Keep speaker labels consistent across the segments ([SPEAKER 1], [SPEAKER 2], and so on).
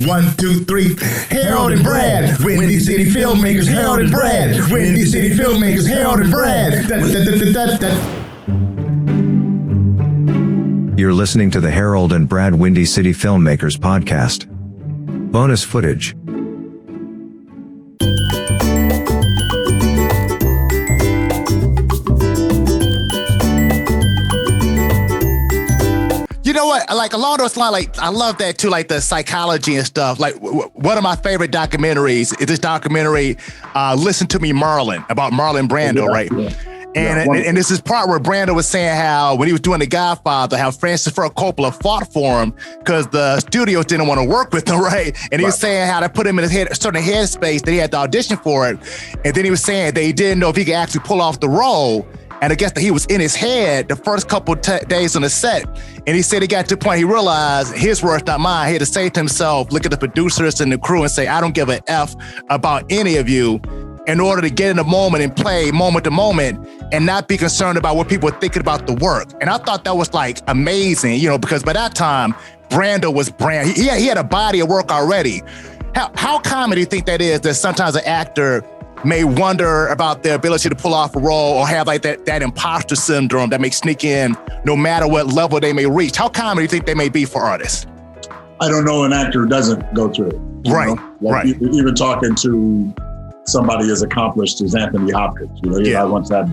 [SPEAKER 1] One, two, three. Harold and Brad, Windy City Filmmakers. Harold and Brad, Windy City Filmmakers. Harold and Brad.
[SPEAKER 2] You're listening to the Harold and Brad Windy City Filmmakers podcast. Bonus footage.
[SPEAKER 3] You know what? Like along those lines, like I love that too, like the psychology and stuff. Like one of my favorite documentaries is this documentary, Listen to Me, Marlon, about Marlon Brando, right? Yeah. And this is part where Brando was saying how when he was doing The Godfather, how Francis Ford Coppola fought for him because the studios didn't want to work with him, right? And he was saying how they put him in his head, a certain headspace that he had to audition for it. And then he was saying that he didn't know if he could actually pull off the role. And I guess that he was in his head the first couple days on the set. And he said he got to the point he realized, his words, not mine, he had to say to himself, look at the producers and the crew and say, I don't give a F about any of you, in order to get in the moment and play moment to moment and not be concerned about what people are thinking about the work. And I thought that was like amazing, you know, because by that time, Brando was he had a body of work already. How common do you think that is, that sometimes an actor may wonder about their ability to pull off a role or have like that imposter syndrome that may sneak in no matter what level they may reach? How common do you think they may be for artists?
[SPEAKER 4] I don't know an actor who doesn't go through it.
[SPEAKER 3] Right,
[SPEAKER 4] like
[SPEAKER 3] right.
[SPEAKER 4] Even talking to somebody as accomplished as Anthony Hopkins. You know, I once had,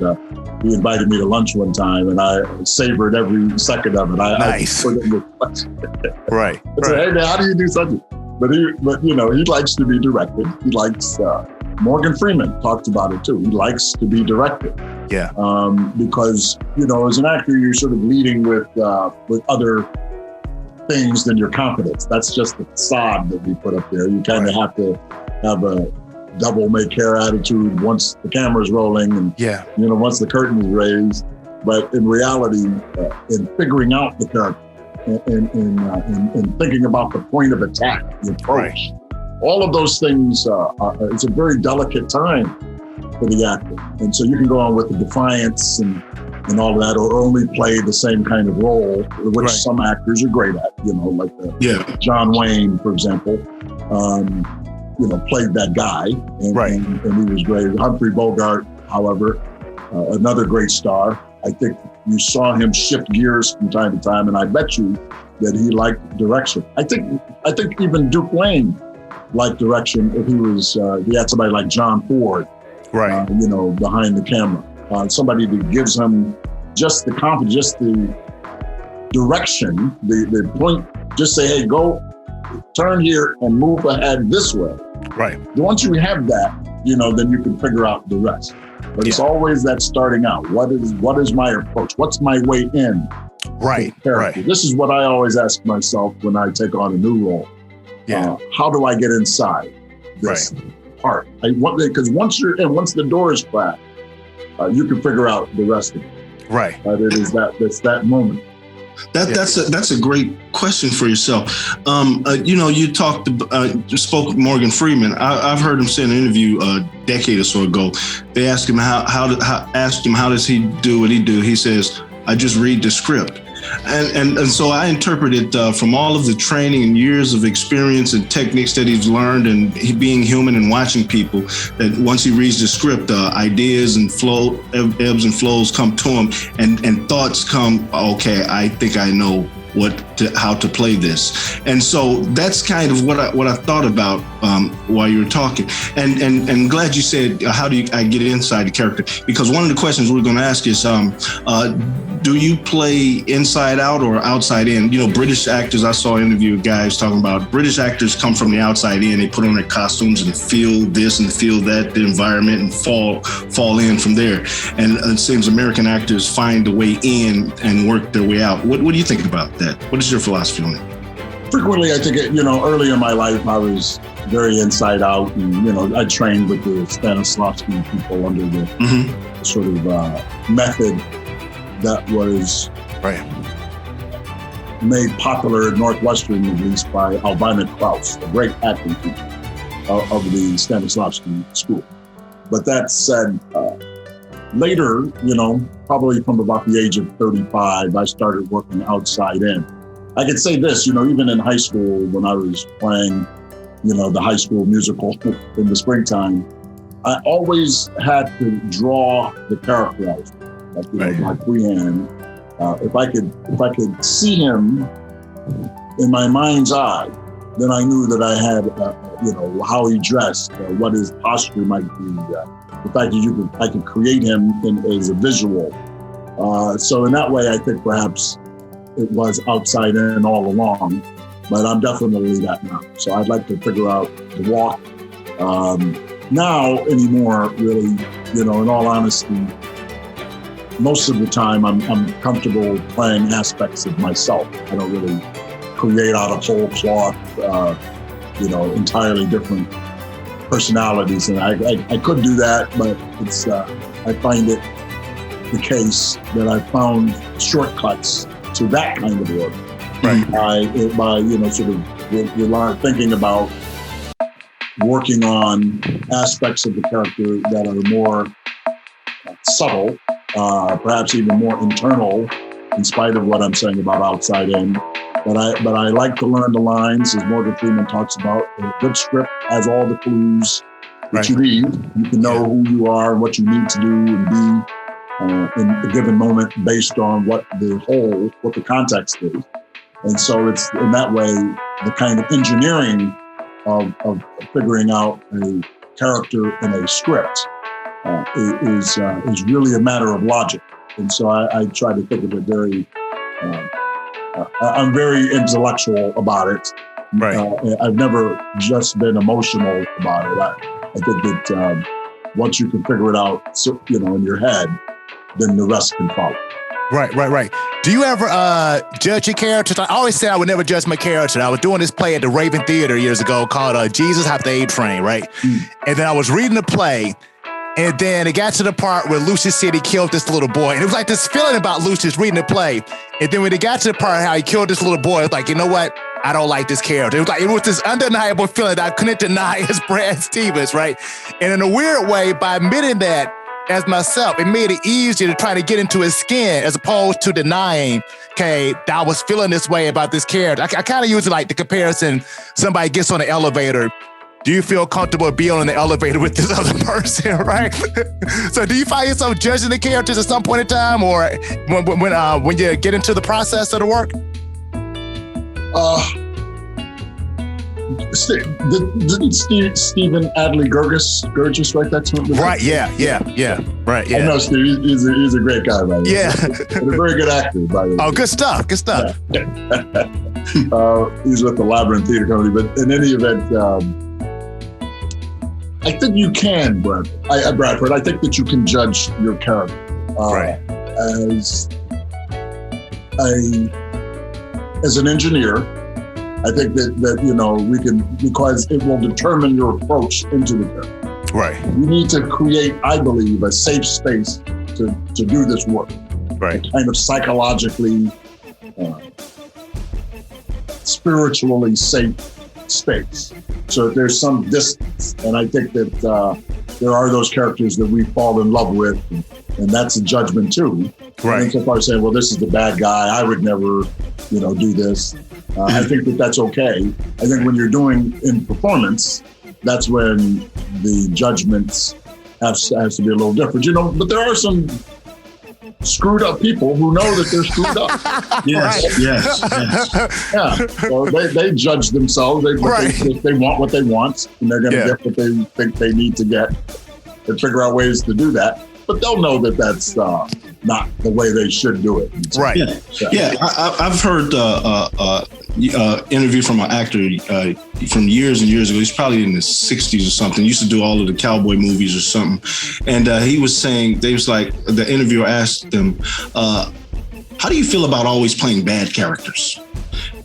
[SPEAKER 4] he invited me to lunch one time and I savored every second of it.
[SPEAKER 3] Nice.
[SPEAKER 4] I put it in the
[SPEAKER 3] right.
[SPEAKER 4] I said, hey man, how do you do something? But you know, he likes to be directed. He likes, Morgan Freeman talks about it too. He likes to be directed.
[SPEAKER 3] Yeah.
[SPEAKER 4] Because, you know, as an actor, you're sort of leading with other things than your confidence. That's just the facade that we put up there. You kind of have to have a double make hair attitude once the camera's rolling and, you know, once the curtain is raised. But in reality, in figuring out the character and thinking about the point of attack, the approach, all of those things, it's a very delicate time for the actor. And so you can go on with the defiance and all of that, or only play the same kind of role, which some actors are great at, you know, like John Wayne, for example, you know, played that guy and he was great. Humphrey Bogart, however, another great star. I think you saw him shift gears from time to time, and I bet you that he liked direction. I think even Duke Wayne liked direction if he had somebody like John Ford, you know, behind the camera. Somebody that gives him just the confidence, just the direction, the point, just say, hey, go turn here and move ahead this way.
[SPEAKER 3] Right.
[SPEAKER 4] Once you have that, you know, then you can figure out the rest. But it's always that starting out. What is my approach? What's my way in?
[SPEAKER 3] Right.
[SPEAKER 4] This is what I always ask myself when I take on a new role. How do I get inside this part? Because once you're in, once the door is cracked, you can figure out the rest of it.
[SPEAKER 3] Right.
[SPEAKER 4] It's that moment.
[SPEAKER 5] That's a great question for yourself. You know, you spoke with Morgan Freeman. I've heard him say in an interview a decade or so ago. They asked him how does he do what he do? He says, I just read the script. And so I interpret it from all of the training and years of experience and techniques that he's learned, and he being human and watching people, that once he reads the script, ideas and ebbs and flows come to him, and thoughts come, okay, I think I know how to play this. And so that's kind of what I thought about while you were talking. And glad you said, how do I get inside the character? Because one of the questions we're going to ask is, do you play inside out or outside in? You know, British actors, I saw an interview with guys talking about British actors come from the outside in. They put on their costumes and feel this and feel that, the environment, and fall in from there. And it seems American actors find a way in and work their way out. What do you think about that? What is your philosophy on it?
[SPEAKER 4] Frequently, I think, you know, early in my life, I was very inside out. And, you know, I trained with the Stanislavski people under the sort of method that was made popular at Northwestern, at least, by Albina Kraus, a great acting teacher of the Stanislavski school. But that said, later, you know, probably from about the age of 35, I started working outside in. I could say this, even in high school when I was playing, the high school musical in the springtime, I always had to draw the character out, by freehand. If I could see him in my mind's eye, then I knew that I had, how he dressed, what his posture might be. The fact that I could create him as a visual. So in that way, I think perhaps it was outside in all along, but I'm definitely that now. So I'd like to figure out the walk. Now anymore, really, in all honesty, most of the time I'm comfortable playing aspects of myself. I don't really create out of whole cloth, entirely different personalities. And I could do that, but it's I find it the case that I found shortcuts to that kind of work.
[SPEAKER 3] Right.
[SPEAKER 4] By sort of thinking about working on aspects of the character that are more subtle, perhaps even more internal, in spite of what I'm saying about outside in. But I like to learn the lines, as Morgan Freeman talks about. A good script has all the clues that you need. You can know who you are and what you need to do and be in a given moment based on what the context is. And so it's in that way, the kind of engineering of figuring out a character in a script is really a matter of logic. And so I try to think of it very, I'm very intellectual about it.
[SPEAKER 3] Right.
[SPEAKER 4] I've never just been emotional about it. I think that once you can figure it out, in your head, then the rest can follow.
[SPEAKER 3] Right. Do you ever judge your characters? I always said I would never judge my character. I was doing this play at the Raven Theater years ago called Jesus Have the A-Train, right? And then I was reading the play, and then it got to the part where Lucius said he killed this little boy. And it was like this feeling about Lucius reading the play. And then when it got to the part how he killed this little boy, it was like, you know what? I don't like this character. It was this undeniable feeling that I couldn't deny as Brad Stevens, right? And in a weird way, by admitting that as myself, it made it easier to try to get into his skin as opposed to denying, okay, that I was feeling this way about this character. I kind of use it like the comparison, somebody gets on the elevator. Do you feel comfortable being on the elevator with this other person, right? So do you find yourself judging the characters at some point in time, or when you get into the process of the work?
[SPEAKER 4] Didn't Stephen Adley Gurgis write that to him?
[SPEAKER 3] Right, yeah. Right, yeah.
[SPEAKER 4] I know Steve, he's a great guy, by the way.
[SPEAKER 3] Yeah.
[SPEAKER 4] And a very good actor, by the way.
[SPEAKER 3] Oh, good stuff.
[SPEAKER 4] Yeah. He's with the Labyrinth Theater Company, but in any event, I think you can, Bradford. I think that you can judge your character as an engineer. I think that we can, because it will determine your approach into the character.
[SPEAKER 3] Right.
[SPEAKER 4] You need to create, I believe, a safe space to do this work.
[SPEAKER 3] Right.
[SPEAKER 4] A kind of psychologically, spiritually safe space. So there's some distance, and I think that there are those characters that we fall in love with, and that's a judgment too.
[SPEAKER 3] Right.
[SPEAKER 4] And so far saying, well, this is the bad guy. I would never, do this. I think that that's okay. I think when you're doing in performance, that's when the judgments has to be a little different. But there are some screwed up people who know that they're screwed up.
[SPEAKER 5] Yes.
[SPEAKER 4] Yeah. So they judge themselves. They want what they want, and they're going to get what they think they need to get, and figure out ways to do that. But they'll know that that's not the way they should do it.
[SPEAKER 3] Right.
[SPEAKER 5] Yeah. I've heard interview from an actor from years and years ago. He's probably in his 60s or something. He used to do all of the cowboy movies or something. And he was saying, the interviewer asked him, how do you feel about always playing bad characters?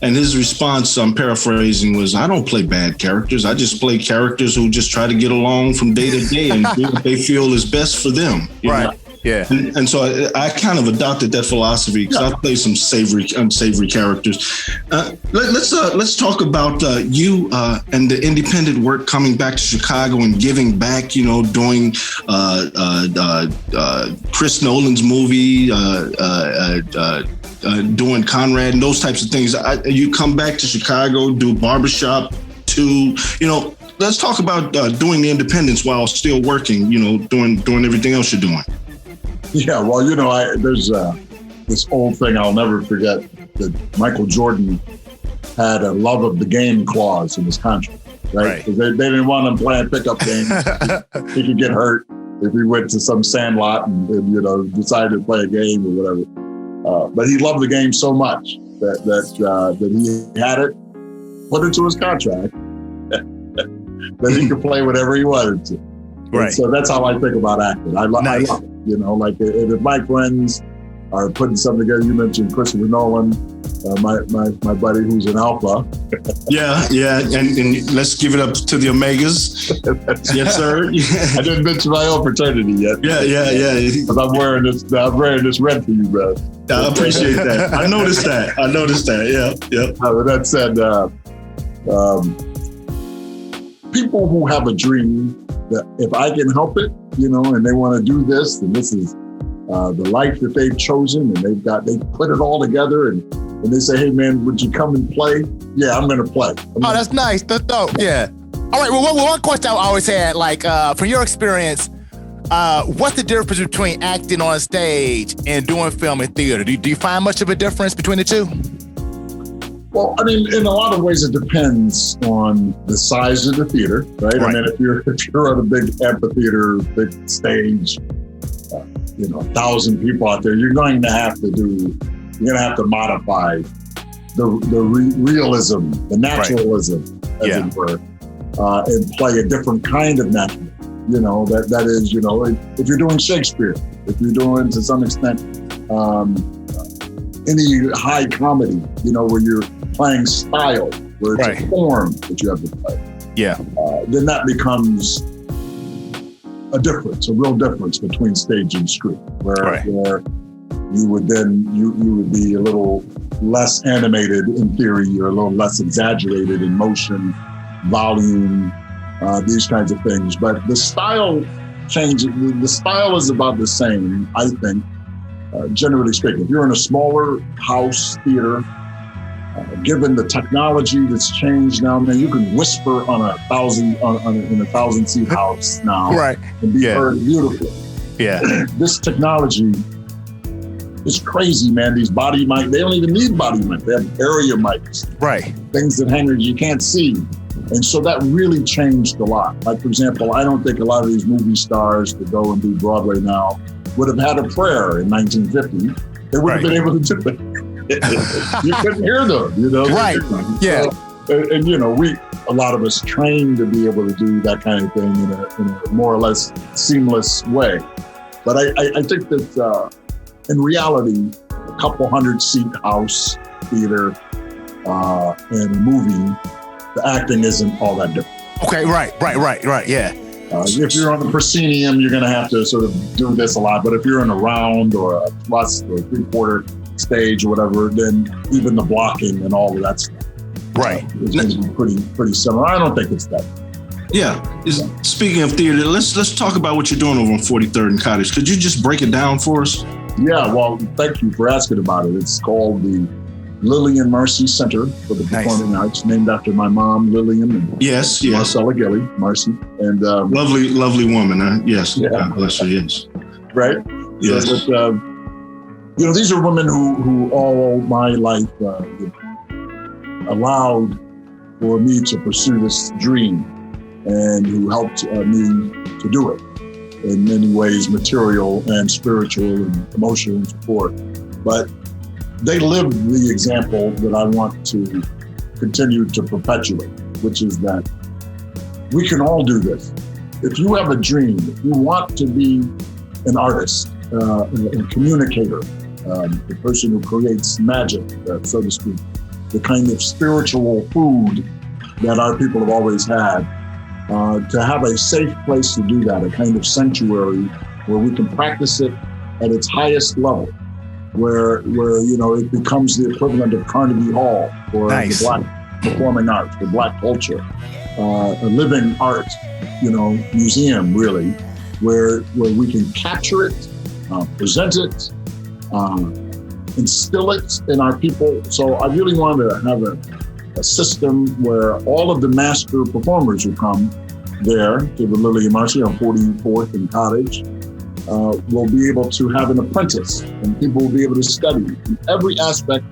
[SPEAKER 5] And his response, I'm paraphrasing, was, I don't play bad characters. I just play characters who just try to get along from day to day and do what they feel is best for them. You know?
[SPEAKER 3] Yeah.
[SPEAKER 5] And so I kind of adopted that philosophy because I play some unsavory characters. Let's talk about you and the independent work, coming back to Chicago and giving back. Doing Chris Nolan's movie, doing Conrad and those types of things. You come back to Chicago, do Barbershop 2. Let's talk about doing the independence while still working. Doing everything else you're doing.
[SPEAKER 4] Yeah, well, there's this old thing I'll never forget, that Michael Jordan had a love of the game clause in his contract, right? Because they didn't want him playing pickup games. He could get hurt if he went to some sandlot and decided to play a game or whatever. But he loved the game so much that he had it put into his contract that he could play whatever he wanted to. Right. And so that's how I think about acting. I love it. Like if my friends are putting something together, you mentioned Christopher Nolan, my buddy who's an alpha.
[SPEAKER 5] Yeah. And let's give it up to the Omegas. Yes, sir.
[SPEAKER 4] I didn't mention my own fraternity yet.
[SPEAKER 5] Yeah.
[SPEAKER 4] But I'm wearing this red for you, bro.
[SPEAKER 5] I appreciate that. I noticed that. Yeah.
[SPEAKER 4] With that said, people who have a dream, that if I can help it, and they want to do this, and this is the life that they've chosen, and they put it all together, and they say, hey man, would you come and play? Yeah, I'm going to play.
[SPEAKER 3] That's nice. That's dope. Yeah. All right. Well, one question I always had, from your experience, what's the difference between acting on stage and doing film and theater? Do you find much of a difference between the two?
[SPEAKER 4] Well, I mean, in a lot of ways, it depends on the size of the theater, right? I mean, if you're on a big amphitheater, big stage, 1,000 people out there, you're going to have to modify the realism, the naturalism, as it were, and play a different kind of natural. That is, if you're doing Shakespeare, if you're doing to some extent any high comedy, where you're playing style, where it's a form that you have to play.
[SPEAKER 3] Yeah.
[SPEAKER 4] Then that becomes a real difference between stage and screen, where you would be a little less animated in theory, or a little less exaggerated in motion, volume, these kinds of things. But the style changes. The style is about the same, I think. Generally speaking, if you're in a smaller house theater, given the technology that's changed now, man, you can whisper in a 1,000-seat house now, and be heard beautifully. Yeah, this technology is crazy, man. These body mics, they don't even need body mics. They have area mics, things that hangers you can't see, and so that really changed a lot. Like, for example, I don't think a lot of these movie stars that go and do Broadway now would have had a prayer in 1950. They wouldn't have been able to do it. You couldn't hear them,
[SPEAKER 3] Right. Yeah.
[SPEAKER 4] So, and a lot of us trained to be able to do that kind of thing in a more or less seamless way. But I think that in reality, a couple 100-seat house theater and a movie, the acting isn't all that different.
[SPEAKER 3] Okay. Right. Yeah.
[SPEAKER 4] If you're on the proscenium, you're going to have to sort of do this a lot. But if you're in a round or a plus or 3/4 stage or whatever, then even the blocking and all of that stuff, is going to be pretty similar. I don't think it's that.
[SPEAKER 5] Yeah. Speaking of theater, let's talk about what you're doing over on 43rd and Cottage. Could you just break it down for us?
[SPEAKER 4] Yeah. Well, thank you for asking about it. It's called the Lillian Marcy Center for the Performing Arts, named after my mom, Lillian. And
[SPEAKER 5] yes.
[SPEAKER 4] Marcella Gilly, Marcy. And
[SPEAKER 5] lovely woman. Huh? Yes.
[SPEAKER 4] Yeah.
[SPEAKER 5] God bless her. Yes.
[SPEAKER 4] Right.
[SPEAKER 5] Yes.
[SPEAKER 4] So, but, these are women who all my life allowed for me to pursue this dream, and who helped me to do it in many ways, material and spiritual and emotional and so forth. But they lived the example that I want to continue to perpetuate, which is that we can all do this. If you have a dream, if you want to be an artist, a communicator, the person who creates magic, so to speak, the kind of spiritual food that our people have always had, to have a safe place to do that, a kind of sanctuary where we can practice it at its highest level, where it becomes the equivalent of Carnegie Hall for the Black performing arts, the Black culture, a living art, museum really, where we can capture it, present it, instill it in our people. So I really want to have a system where all of the master performers who come there to the Lily and Marcy on 44th and Cottage will be able to have an apprentice, and people will be able to study in every aspect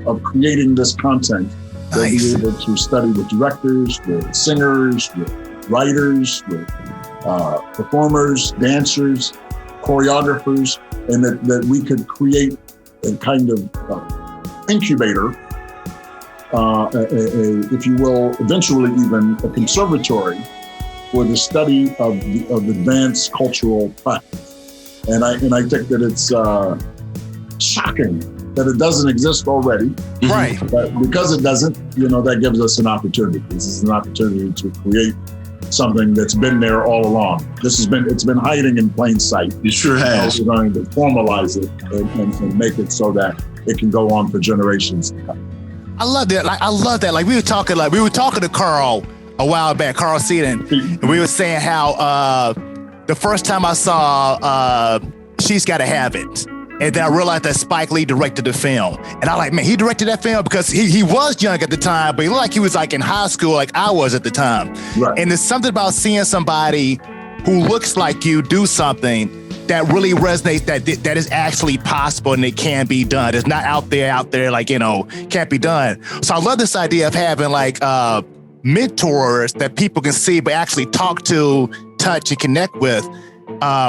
[SPEAKER 4] of creating this content. They'll be able to study with directors, with singers, with writers, with performers, dancers, choreographers, and that we could create a kind of incubator, if you will, eventually even a conservatory for the study of advanced cultural practice. And I think that it's shocking that it doesn't exist already.
[SPEAKER 3] Right.
[SPEAKER 4] But because it doesn't, that gives us an opportunity. This is an opportunity to create something that's been there all along. It's been hiding in plain sight.
[SPEAKER 5] It sure has.
[SPEAKER 4] We're going to formalize it and make it so that it can go on for generations to come.
[SPEAKER 3] I love that. Like we were talking to Carl a while back, Carl Seaton, and we were saying how the first time I saw She's Gotta Have It, and then I realized that Spike Lee directed the film. And I like, man, he directed that film because he was young at the time, but he looked like he was like in high school like I was at the time.
[SPEAKER 4] Right.
[SPEAKER 3] And there's something about seeing somebody who looks like you do something that really resonates, that is actually possible and it can be done. It's not out there like, can't be done. So I love this idea of having like mentors that people can see but actually talk to, touch, and connect with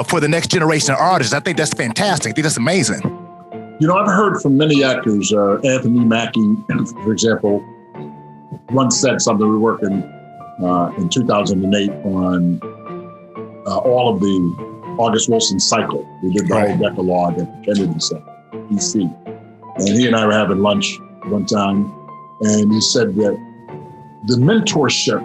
[SPEAKER 3] for the next generation of artists. I think that's fantastic. I think that's amazing.
[SPEAKER 4] I've heard from many actors, Anthony Mackie, for example, once said something. We were working in 2008 on all of the August Wilson cycle. We did the whole Decalogue at the Kennedy Center, DC. And he and I were having lunch one time, and he said that the mentorship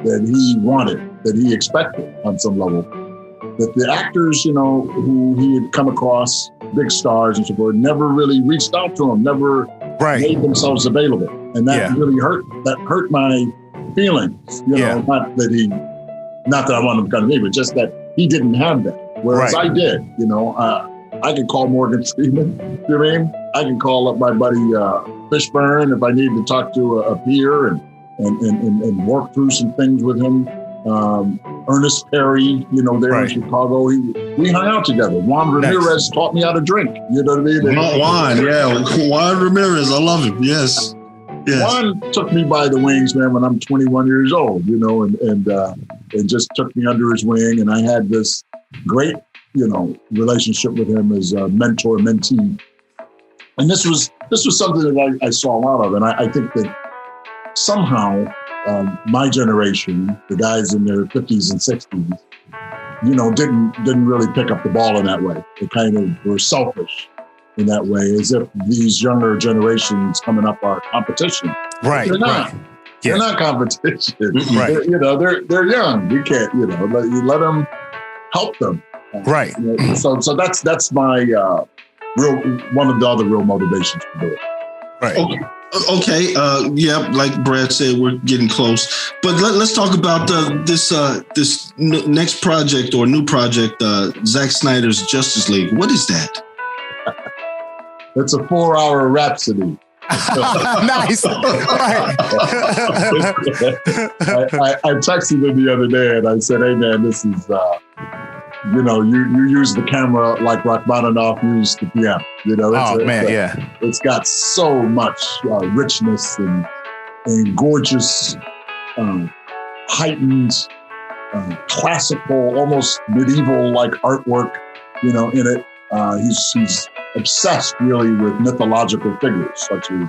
[SPEAKER 4] that he wanted, that he expected on some level, that the actors, who he had come across, big stars and so forth, never really reached out to him, never made themselves available. And that really hurt my feelings, not that I wanted him to come to me, but just that he didn't have that. Whereas I did, I could call Morgan Freeman, you know what I mean? I can call up my buddy Fishburne if I need to talk to a peer and work through some things with him. Ernest Perry, there in Chicago, we hung out together. Juan Ramirez taught me how to drink. You know what I mean?
[SPEAKER 5] Juan Ramirez, I love him. Yes.
[SPEAKER 4] Juan took me by the wings, man, when I'm 21 years old, and just took me under his wing. And I had this great, relationship with him as a mentor, mentee. And this was something that I saw a lot of. And I think that somehow my generation, the guys in their 50s and 60s, didn't really pick up the ball in that way. They kind of were selfish in that way, as if these younger generations coming up are competition.
[SPEAKER 3] Right.
[SPEAKER 4] They're not. They're not competition.
[SPEAKER 3] Right.
[SPEAKER 4] They're young. We can't, let them help them.
[SPEAKER 3] Right.
[SPEAKER 4] So that's my one of the other real motivations to do it.
[SPEAKER 3] Right.
[SPEAKER 5] Okay. Like Brad said, we're getting close. But let's talk about this next project or new project, Zack Snyder's Justice League. What is that?
[SPEAKER 4] It's a 4-hour rhapsody.
[SPEAKER 3] Nice.
[SPEAKER 4] I texted him the other day and I said, hey man, this is, you use the camera like Rachmaninoff used the piano. It's got so much richness and gorgeous, heightened, classical, almost medieval-like artwork, in it. He's obsessed really with mythological figures such as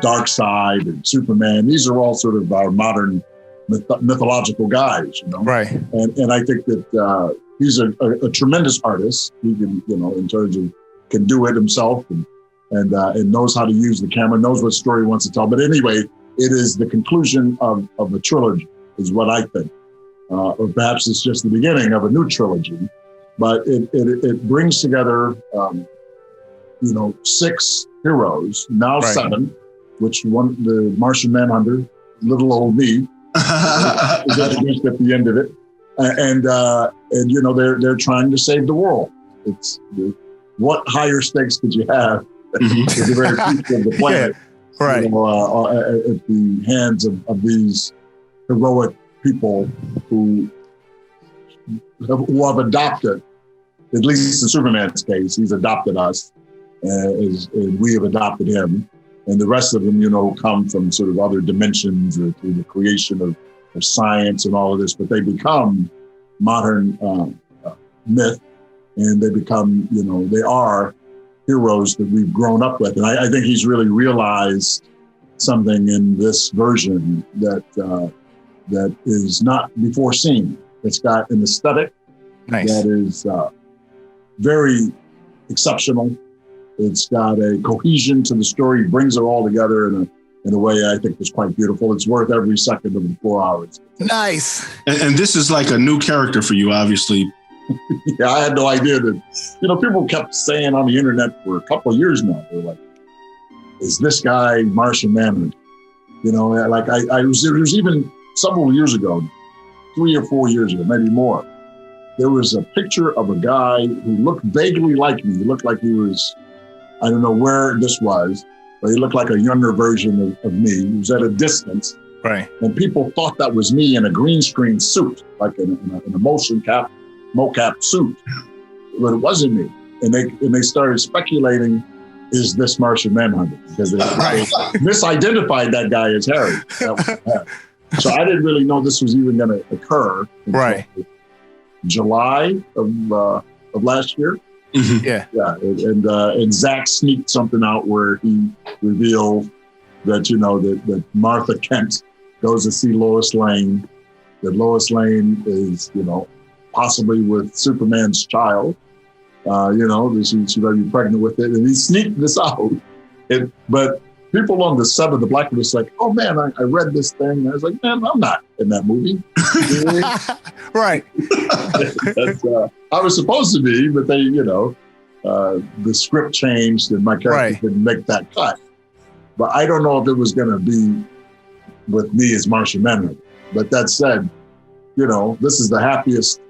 [SPEAKER 4] Darkseid and Superman. These are all sort of our modern mythological guys,
[SPEAKER 3] Right.
[SPEAKER 4] And I think that he's a tremendous artist. He can, in terms of can do it himself and knows how to use the camera, knows what story he wants to tell. But anyway, it is the conclusion of a trilogy, is what I think. Or perhaps it's just the beginning of a new trilogy. but it brings together, 6 heroes, now 7, which the Martian Manhunter, little old me, is introduced at the end of it. And they're trying to save the world. It's what higher stakes could you have to the very future of the planet?
[SPEAKER 3] Yeah, right.
[SPEAKER 4] At the hands of these heroic people who have adopted, at least in Superman's case, he's adopted us, and we have adopted him. And the rest of them, come from sort of other dimensions or through the creation of science and all of this, but they become modern myth, and they become, they are heroes that we've grown up with. And I think he's really realized something in this version that is not before seen. It's got an aesthetic that is very exceptional. It's got a cohesion to the story. It brings it all together in a way I think is quite beautiful. It's worth every second of the 4 hours.
[SPEAKER 3] Nice.
[SPEAKER 5] And this is like a new character for you, obviously.
[SPEAKER 4] Yeah, I had no idea that, people kept saying on the internet for a couple of years now, they're like, is this guy Martian Manhunter? Like there was even several years ago, 3 or 4 years ago, maybe more, there was a picture of a guy who looked vaguely like me. He looked like he was, I don't know where this was, but he looked like a younger version of me. He was at a distance.
[SPEAKER 3] Right.
[SPEAKER 4] And people thought that was me in a green screen suit, like in a mocap suit. But it wasn't me. And they started speculating, is this Martian Manhunter? Because they misidentified that guy as Harry. So I didn't really know this was even going to occur.
[SPEAKER 3] Right.
[SPEAKER 4] July of last year.
[SPEAKER 3] Mm-hmm. Yeah.
[SPEAKER 4] And Zack sneaked something out where he revealed that, that Martha Kent goes to see Lois Lane, that Lois Lane is, possibly with Superman's child, she might be pregnant with it. And he sneaked this out. But people on the set of the blacklist like, oh man, I read this thing. And I was like, man, I'm not in that movie.
[SPEAKER 3] Right.
[SPEAKER 4] I was supposed to be, but they, the script changed and my character didn't make that cut. But I don't know if it was going to be with me as Martian Manhunter. But that said, this is the happiest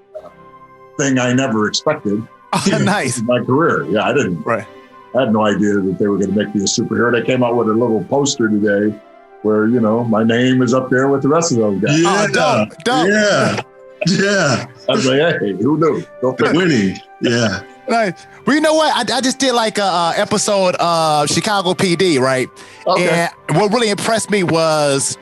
[SPEAKER 4] thing I never expected.
[SPEAKER 3] Nice.
[SPEAKER 4] In my career. Yeah, I didn't.
[SPEAKER 3] Right.
[SPEAKER 4] I had no idea that they were going to make me a superhero. They came out with a little poster today where, my name is up there with the rest of those guys.
[SPEAKER 5] Yeah.
[SPEAKER 3] Oh, dope.
[SPEAKER 5] Yeah.
[SPEAKER 4] I was like, hey, who knew?
[SPEAKER 5] Winning. Yeah.
[SPEAKER 3] Right. Well, you know what? I just did like a episode of Chicago PD, right?
[SPEAKER 4] Okay.
[SPEAKER 3] And what really impressed me was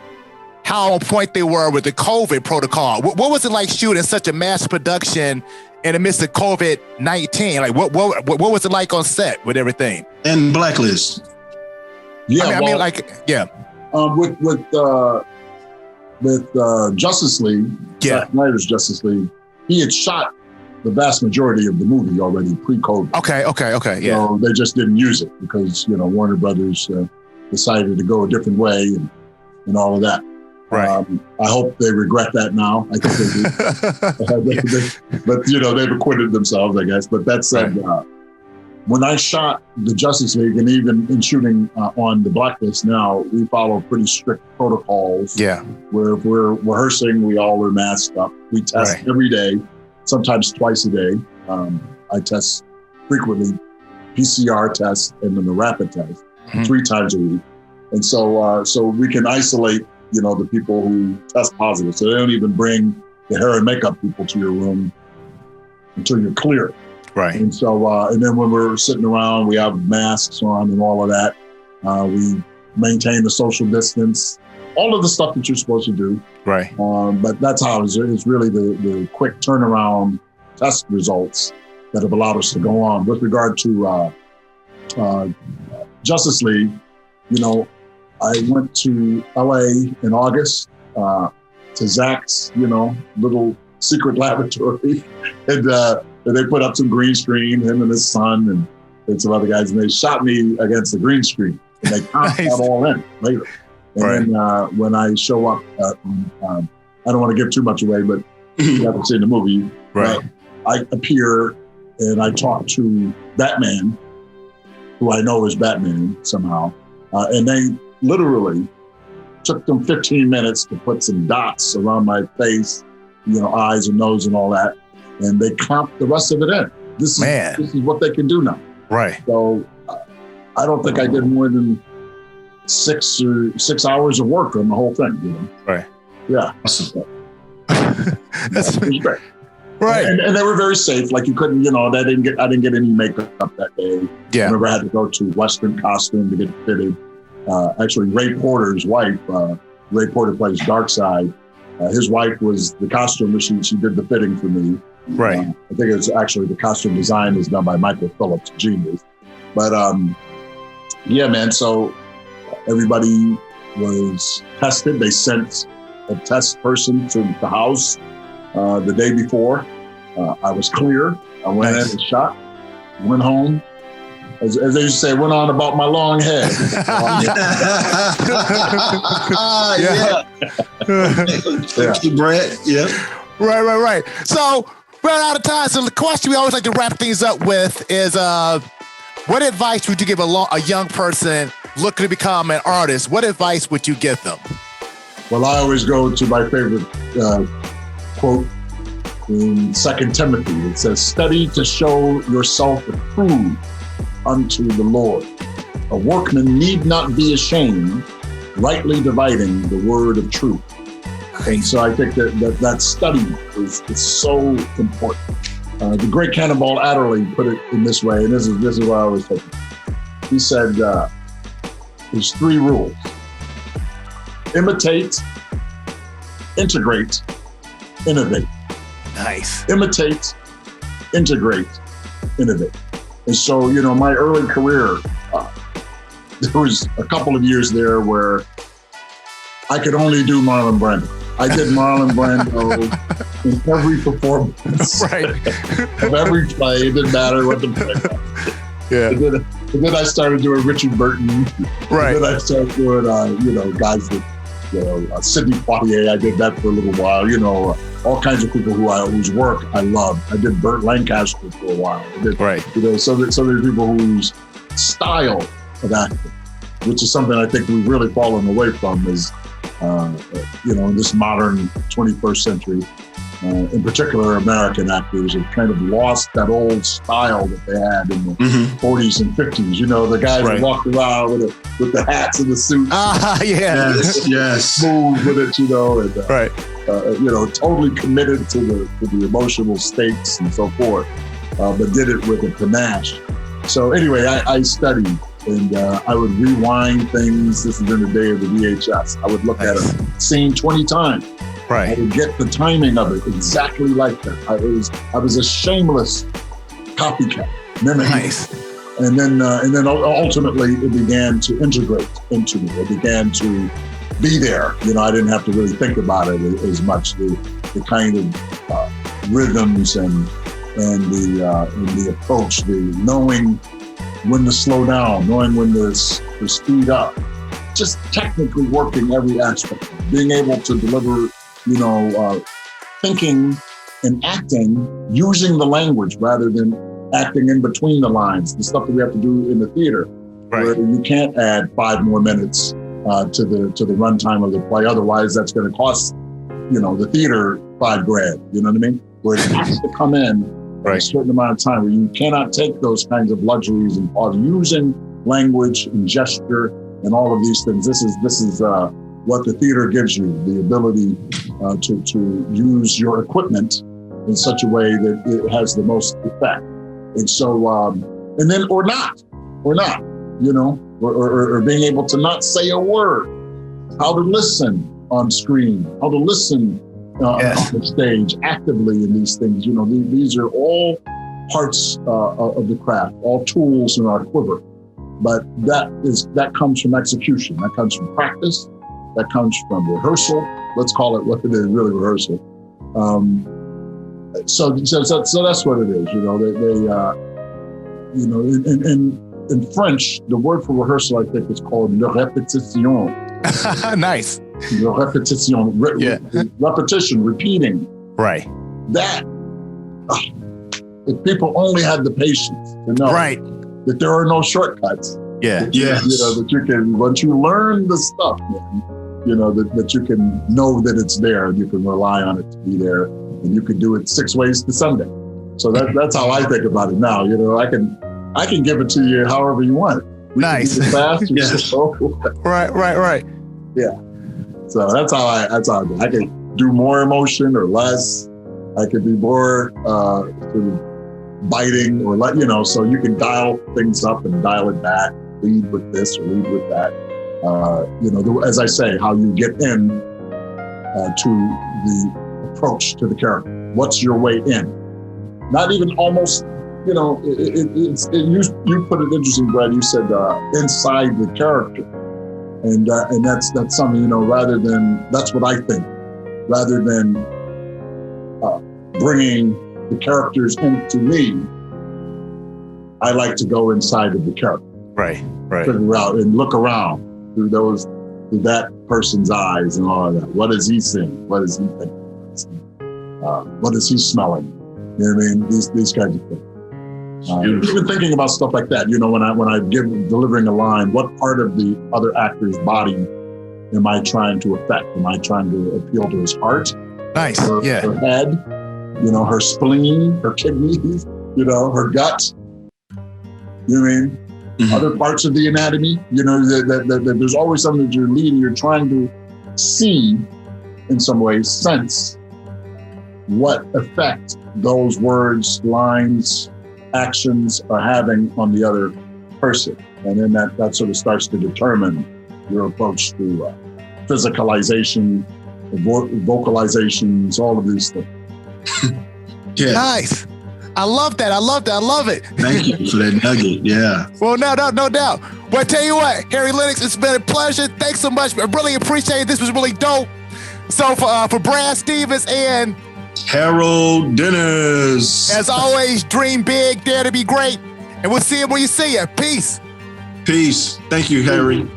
[SPEAKER 3] how on point they were with the COVID protocol. What was it like shooting such a mass production in the midst of COVID-19? Like, what was it like on set with everything?
[SPEAKER 5] And Blacklist.
[SPEAKER 4] Yeah. With Justice League, Zack Snyder's Justice League, he had shot the vast majority of the movie already pre-COVID.
[SPEAKER 3] Okay, yeah.
[SPEAKER 4] So they just didn't use it because, Warner Brothers decided to go a different way and all of that.
[SPEAKER 3] Right.
[SPEAKER 4] I hope they regret that now. I think they do. But, they've acquitted themselves, I guess. But that said, when I shot the Justice League, and even in shooting on the Blacklist now, we follow pretty strict protocols.
[SPEAKER 3] Yeah.
[SPEAKER 4] Where if we're rehearsing, we all are masked up. We test every day, sometimes twice a day. I test frequently, PCR test and then the rapid test, 3 times a week. And so we can isolate, the people who test positive. So they don't even bring the hair and makeup people to your room until you're clear.
[SPEAKER 3] Right.
[SPEAKER 4] And so, and then when we're sitting around, we have masks on and all of that. We maintain the social distance, all of the stuff that you're supposed to do.
[SPEAKER 3] Right.
[SPEAKER 4] But that's how it's really the quick turnaround test results that have allowed us to go on. With regard to Justice League, I went to LA in August to Zack's, little secret laboratory, and they put up some green screen, him and his son and some other guys, and they shot me against the green screen, and they counted that all in later. And then when I show up, I don't want to give too much away, but you haven't seen the movie.
[SPEAKER 3] Right.
[SPEAKER 4] I appear and I talk to Batman, who I know is Batman somehow, and they literally took them 15 minutes to put some dots around my face, eyes and nose and all that, and they comped the rest of it in. This is what they can do now.
[SPEAKER 3] Right.
[SPEAKER 4] So I don't think I did more than 6 hours of work on the whole thing.
[SPEAKER 3] Right.
[SPEAKER 4] Yeah.
[SPEAKER 5] Awesome.
[SPEAKER 3] That's
[SPEAKER 4] great.
[SPEAKER 3] Right.
[SPEAKER 4] And they were very safe. Like you couldn't, I didn't get any makeup that day.
[SPEAKER 3] Yeah.
[SPEAKER 4] I remember I had to go to Western Costume to get fitted. Actually, Ray Porter's wife, Ray Porter plays Darkseid. His wife was the costumer. She did the fitting for me.
[SPEAKER 3] Right.
[SPEAKER 4] I think it's actually the costume design is done by Michael Phillips, genius. But yeah, man. So everybody was tested. They sent a test person to the house the day before. I was clear. I went in and shot. Went home. As they used to say, went on about my long head.
[SPEAKER 5] Yeah. Thank you, Brett. Yeah.
[SPEAKER 3] Right. So we're out of time. So the question we always like to wrap things up with is, what advice would you give a young person looking to become an artist? What advice would you give them?
[SPEAKER 4] Well, I always go to my favorite quote in 2 Timothy. It says, "Study to show yourself approved unto the Lord. A workman need not be ashamed, rightly dividing the word of truth." And so I think that study is so important. The great Cannonball Adderley put it in this way, and this is what I always think. He said, there's 3 rules: imitate, integrate, innovate.
[SPEAKER 3] Nice.
[SPEAKER 4] Imitate, integrate, innovate. And so, my early career, there was a couple of years there where I could only do Marlon Brando. I did Marlon Brando in every performance of every play. It didn't matter what the play was.
[SPEAKER 3] Yeah.
[SPEAKER 4] And then I started doing Richard Burton.
[SPEAKER 3] Right.
[SPEAKER 4] And then I started doing, guys that, Sidney Poitier. I did that for a little while. All kinds of people whose work I loved. I did Burt Lancaster for a while. So there's people whose style of acting, which is something I think we've really fallen away from, is in this modern 21st century. In particular, American actors have kind of lost that old style that they had in the 40s and 50s. The guys that walked around with the hats and the suits.
[SPEAKER 5] Yes.
[SPEAKER 4] Smooth with it, and totally committed to the emotional stakes and so forth, but did it with a panache. So anyway, I studied, and I would rewind things. This is in the day of the VHS. I would look at a scene 20 times.
[SPEAKER 3] Right.
[SPEAKER 4] I would get the timing of it exactly like that. I was a shameless copycat, mimic.
[SPEAKER 3] Nice.
[SPEAKER 4] And then ultimately it began to integrate into me. It began to be there. I didn't have to really think about it as much. The kind of rhythms and the approach, the knowing when to slow down, knowing when to speed up, just technically working every aspect, being able to deliver, thinking and acting using the language rather than acting in between the lines, the stuff that we have to do in the theater, where you can't add 5 more minutes to the runtime of the play. Otherwise, that's going to cost, the theater $5,000. You know what I mean? Where it has to come in a certain amount of time, where you cannot take those kinds of luxuries and pause, using language and gesture and all of these things. This is what the theater gives you, the ability to use your equipment in such a way that it has the most effect. And so, and then, or not, or being able to not say a word, how to listen on screen, how to listen on the stage actively in these things. These are all parts of the craft, all tools in our quiver. But that comes from execution. That comes from practice. That comes from rehearsal. Let's call it what it is, really rehearsal. So that's what it is. In French, the word for rehearsal, I think, is called le répétition.
[SPEAKER 3] Nice.
[SPEAKER 4] Le répétition. Repetition, repeating.
[SPEAKER 3] Right.
[SPEAKER 4] That if people only had the patience to know that there are no shortcuts.
[SPEAKER 3] Yeah.
[SPEAKER 5] Yeah.
[SPEAKER 4] That you can, once you learn the stuff, man, that you can know that it's there and you can rely on it to be there, and you can do it 6 ways to Sunday. So that's how I think about it now. I can give it to you however you want.
[SPEAKER 3] Nice.
[SPEAKER 4] Fast.
[SPEAKER 5] Yes.
[SPEAKER 3] Right.
[SPEAKER 4] Yeah. So that's how I do. I can do more emotion or less. I can be more sort of biting or so you can dial things up and dial it back, lead with this or lead with that. As I say, how you get in to the approach to the character. What's your way in? Not even almost, you put it interesting, Brad. You said inside the character. And that's something, rather than, that's what I think, rather than bringing the characters into me, I like to go inside of the character.
[SPEAKER 3] Right.
[SPEAKER 4] Figure out and look around through that person's eyes and all of that. What is he seeing? What is he thinking? What is he smelling? You know what I mean? These kinds of things. Even thinking about stuff like that, when I delivering a line, what part of the other actor's body am I trying to affect? Am I trying to appeal to his heart?
[SPEAKER 3] Nice.
[SPEAKER 4] Her head, her spleen, her kidneys, her gut. You know what I mean? Mm-hmm. Other parts of the anatomy, that there's always something that you're leading, you're trying to see, in some ways, sense what effect those words, lines, actions are having on the other person. And then that sort of starts to determine your approach to physicalization, vocalizations, all of these things.
[SPEAKER 5] Yeah.
[SPEAKER 3] Nice. I love that. I love it.
[SPEAKER 5] Thank you for that nugget. Yeah.
[SPEAKER 3] Well, no doubt. Well, I tell you what, Harry Lennix, it's been a pleasure. Thanks so much. I really appreciate it. This was really dope. So for Brad Stevens and
[SPEAKER 5] Harold Dennis,
[SPEAKER 3] as always, dream big, dare to be great. And we'll see you when you see you. Peace.
[SPEAKER 5] Peace. Thank you, Harry.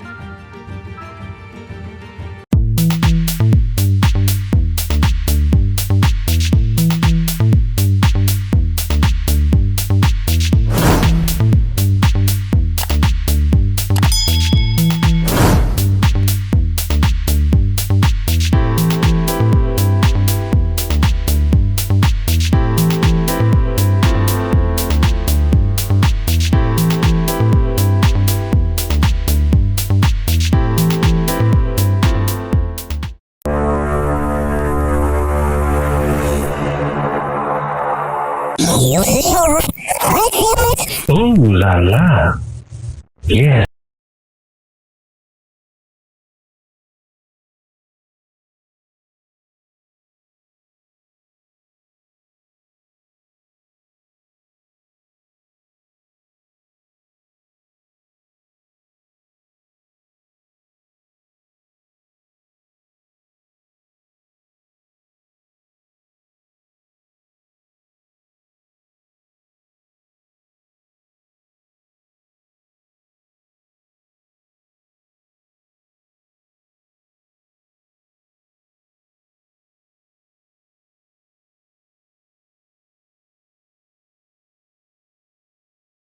[SPEAKER 6] Ooh la la. Yes.